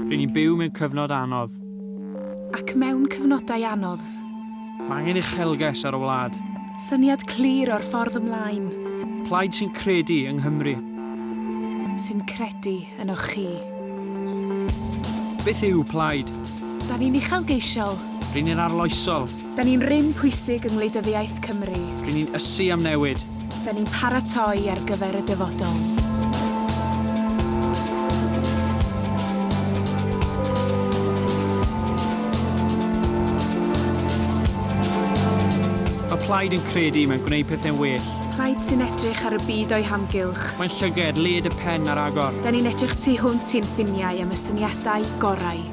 Rydyn ni'n byw mewn cyfnod anodd. Ac mewn cyfnodau anodd, Mae angen uchelges ar y wlad. syniad clir o'r ffordd ymlaen, Plaid sy'n credu yng Nghymru. sy'n credu yno chi. Beth yw plaid? Da ni'n uchelgeisiol, Rydyn ni'n arloesol. da ni'n rym pwysig yng ngwleidyddiaeth Cymru. Rydyn ni'n ysu am newid. Da ni'n paratoi ar gyfer y dyfodol. Mae plaid yn credu mewn gwneud pethau'n well. Plaid sy'n edrych ar y byd o'i hamgylch. Mae'n llyged, led y pen ar agor. Da ni'n edrych tu hwnt i'n ffiniau am y syniadau gorau.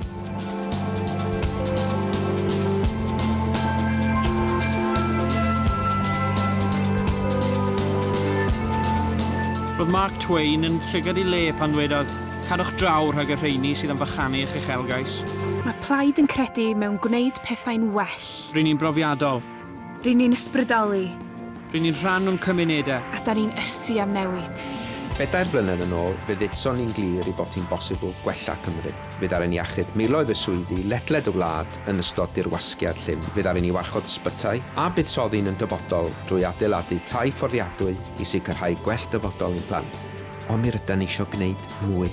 Roedd Mark Twain yn llygad i le pan dwedodd cadwch draw rhag y rheini sydd yn fychanu eich uchelgais. Mae plaid yn credu mewn gwneud pethau'n well. Rydyn ni'n brofiadol. Rydyn ni'n ysbrydoli, Rydyn ni'n rhan o'n cymunedau. a da ni'n ysu am newid. 4 blynedd yn ôl, fe dditson ni'n glir i bod hi'n bosibl gwella Cymru. Fe ddaru ni achub miloedd y swyddi, ledled y wlad yn ystod dirwasgiad llym. Fe ddaru ni warchod ysbytau a buddsoddi'n yn dyfodol drwy adeiladu tai fforddiadwy i sicrhau gwell dyfodol i'n plant. Ond mi rydyn ni eisiau gwneud mwy.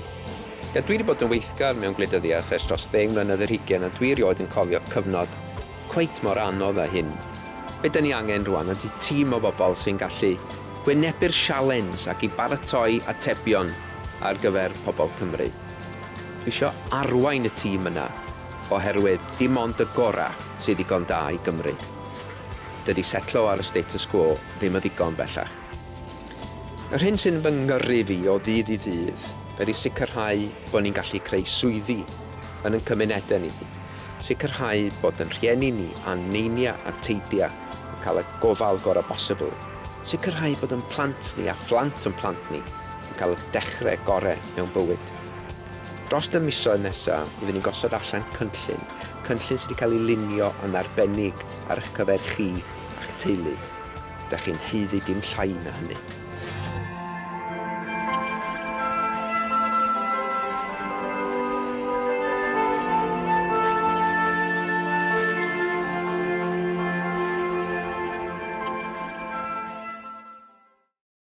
Dwi wedi bod yn weithgar mewn gwleidyddiaeth ers dros 10 mlynedd yr 20 a dwi erioed yn cofio cyfnod cweit mor anodd â hyn. Be dyn ni angen rwan ydy tîm o bobl sy'n gallu gwynebu'r sialens ac i baratoi atebion ar gyfer pobl Cymru. Dwi eisiau arwain y tîm yna oherwydd dim ond y gorau sydd ddigon da i Gymru. Dydy setlo ar y status quo ddim yn ddigon bellach. Yr hyn sy'n fy ngyrru fi o ddydd i ddydd ydy sicrhau bod ni'n gallu creu swyddi yn ein cymunedau ni. Sicrhau bod yn rhieni ni a neinia a teidia yn cael y gofal gorau bosibl. Sicrhau bod yn plant ni a phlant yn plant ni yn cael y dechrau gorau mewn bywyd. Dros y misoedd nesaf, byddwn ni'n gosod allan cynllun sydd wedi cael ei lunio yn arbennig ar eich cyfer chi a'ch teulu. Dych chi'n heiddi dim llai na hynny.